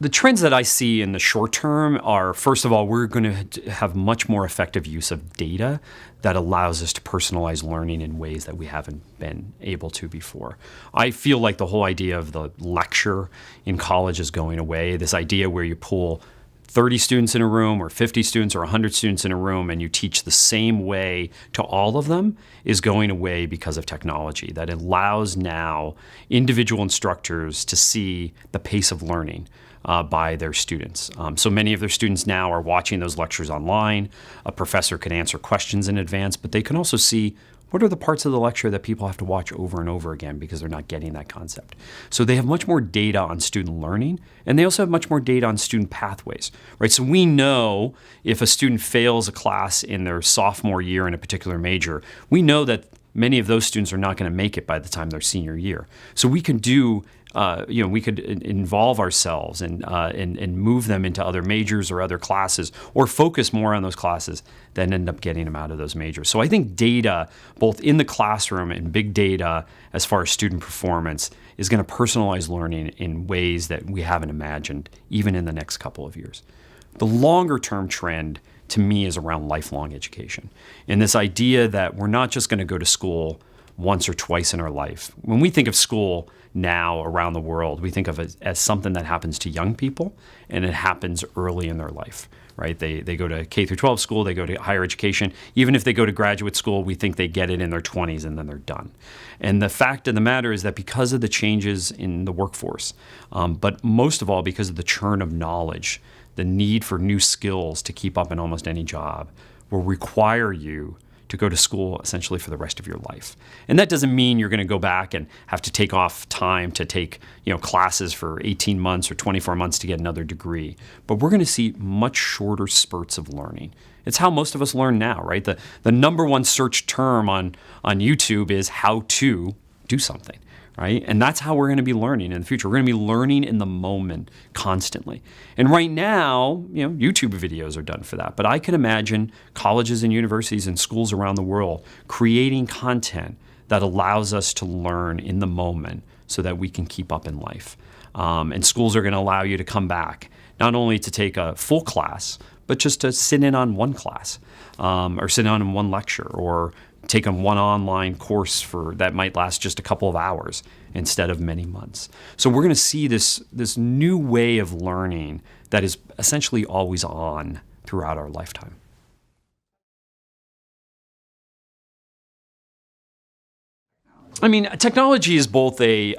The trends that I see in the short term are, first of all, we're going to have much more effective use of data that allows us to personalize learning in ways that we haven't been able to before. I feel like the whole idea of the lecture in college is going away. This idea where you pull 30 students in a room or 50 students or 100 students in a room and you teach the same way to all of them is going away because of technology that allows now individual instructors to see the pace of learning by their students. So many of their students now are watching those lectures online. A professor can answer questions in advance, but they can also see what are the parts of the lecture that people have to watch over and over again because they're not getting that concept. So they have much more data on student learning, and they also have much more data on student pathways, right? So we know if a student fails a class in their sophomore year in a particular major, we know that many of those students are not going to make it by the time their senior year. So we can do we could involve ourselves and move them into other majors or other classes, or focus more on those classes than end up getting them out of those majors. So I think data, both in the classroom and big data as far as student performance, is going to personalize learning in ways that we haven't imagined, even in the next couple of years. The longer term trend to me is around lifelong education, and this idea that we're not just going to go to school once or twice in our life. When we think of school now around the world, we think of it as something that happens to young people, and it happens early in their life, right? They go to K through 12 school, they go to higher education. Even if they go to graduate school, we think they get it in their 20s and then they're done. And the fact of the matter is that because of the changes in the workforce, but most of all because of the churn of knowledge, the need for new skills to keep up in almost any job will require you to go to school essentially for the rest of your life. And that doesn't mean you're going to go back and have to take off time to take classes for 18 months or 24 months to get another degree. But we're going to see much shorter spurts of learning. It's how most of us learn now, right? The number one search term on YouTube is how to do something, right? And that's how we're going to be learning in the future. We're going to be learning in the moment constantly. And right now, YouTube videos are done for that. But I can imagine colleges and universities and schools around the world creating content that allows us to learn in the moment so that we can keep up in life. And schools are going to allow you to come back, not only to take a full class, but just to sit in on one class, or sit on in one lecture, or take on one online course that might last just a couple of hours instead of many months. So we're going to see this new way of learning that is essentially always on throughout our lifetime. I mean, technology is both a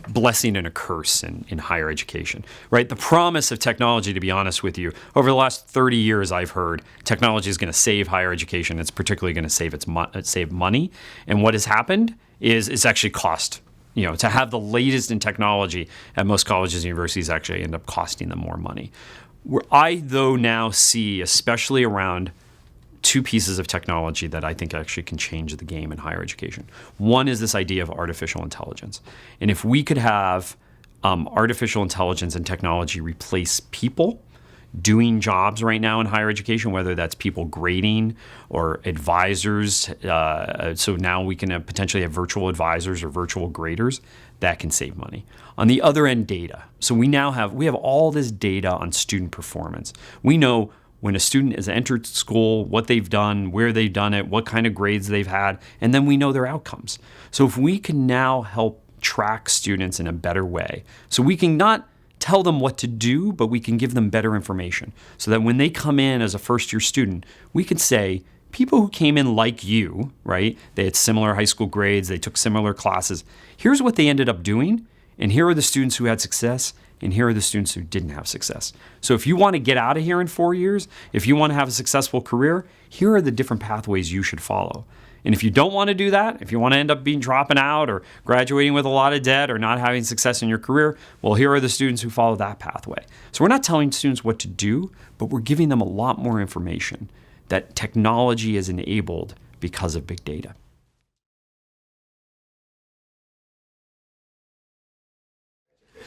blessing and a curse in higher education, right? The promise of technology, to be honest with you, over the last 30 years, I've heard technology is going to save higher education. It's particularly going to save money. And what has happened is it's actually cost. To have the latest in technology at most colleges and universities actually end up costing them more money. Where I, though, now see, especially around two pieces of technology that I think actually can change the game in higher education. One is this idea of artificial intelligence. And if we could have artificial intelligence and technology replace people doing jobs right now in higher education, whether that's people grading or advisors, so now we can potentially have virtual advisors or virtual graders, that can save money. On the other end, data. So we have all this data on student performance. We know when a student has entered school, what they've done, where they've done it, what kind of grades they've had, and then we know their outcomes. So if we can now help track students in a better way, so we can not tell them what to do, but we can give them better information so that when they come in as a first-year student, we can say, people who came in like you, right? They had similar high school grades, they took similar classes. Here's what they ended up doing, and here are the students who had success, and here are the students who didn't have success. So if you want to get out of here in 4 years, if you want to have a successful career, here are the different pathways you should follow. And if you don't want to do that, if you want to end up dropping out or graduating with a lot of debt or not having success in your career, well, here are the students who follow that pathway. So we're not telling students what to do, but we're giving them a lot more information that technology has enabled because of big data.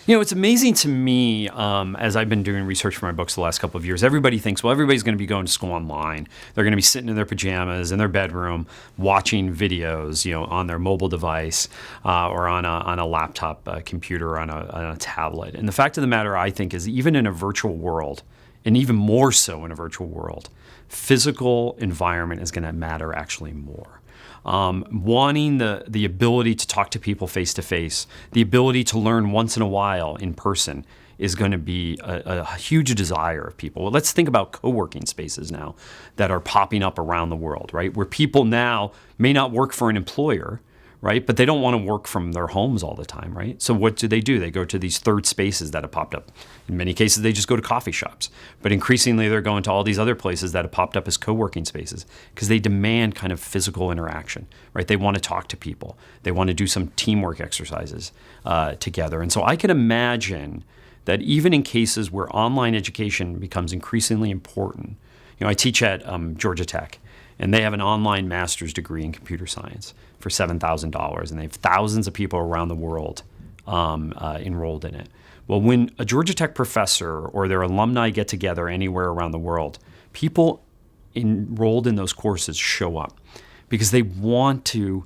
It's amazing to me as I've been doing research for my books the last couple of years. Everybody thinks, well, everybody's going to be going to school online. They're going to be sitting in their pajamas in their bedroom watching videos, on their mobile device or on a laptop computer or on a tablet. And the fact of the matter, I think, is even in a virtual world, and even more so in a virtual world, physical environment is going to matter actually more. Wanting the ability to talk to people face to face, the ability to learn once in a while in person is going to be a huge desire of people. Well, let's think about co-working spaces now that are popping up around the world, right? Where people now may not work for an employer, right? But they don't want to work from their homes all the time, right? So what do? They go to these third spaces that have popped up. In many cases, they just go to coffee shops. But increasingly, they're going to all these other places that have popped up as co-working spaces because they demand kind of physical interaction, right? They want to talk to people. They want to do some teamwork exercises together. And so I can imagine that even in cases where online education becomes increasingly important, I teach at Georgia Tech, and they have an online master's degree in computer science for $7,000, and they have thousands of people around the world enrolled in it. Well, when a Georgia Tech professor or their alumni get together anywhere around the world, people enrolled in those courses show up because they want to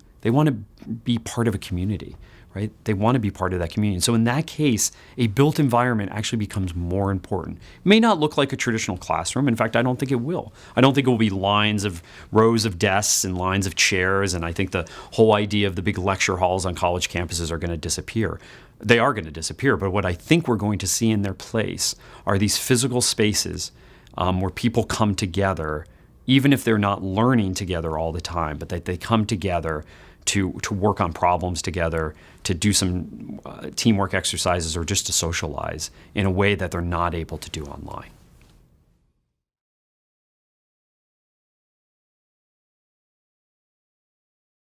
be part of a community, right? They want to be part of that community. So in that case, a built environment actually becomes more important. It may not look like a traditional classroom. In fact, I don't think it will. I don't think it will be rows of desks and lines of chairs. And I think the whole idea of the big lecture halls on college campuses are going to disappear. They are going to disappear. But what I think we're going to see in their place are these physical spaces where people come together, even if they're not learning together all the time, but that they come together to work on problems together, to do some teamwork exercises, or just to socialize in a way that they're not able to do online.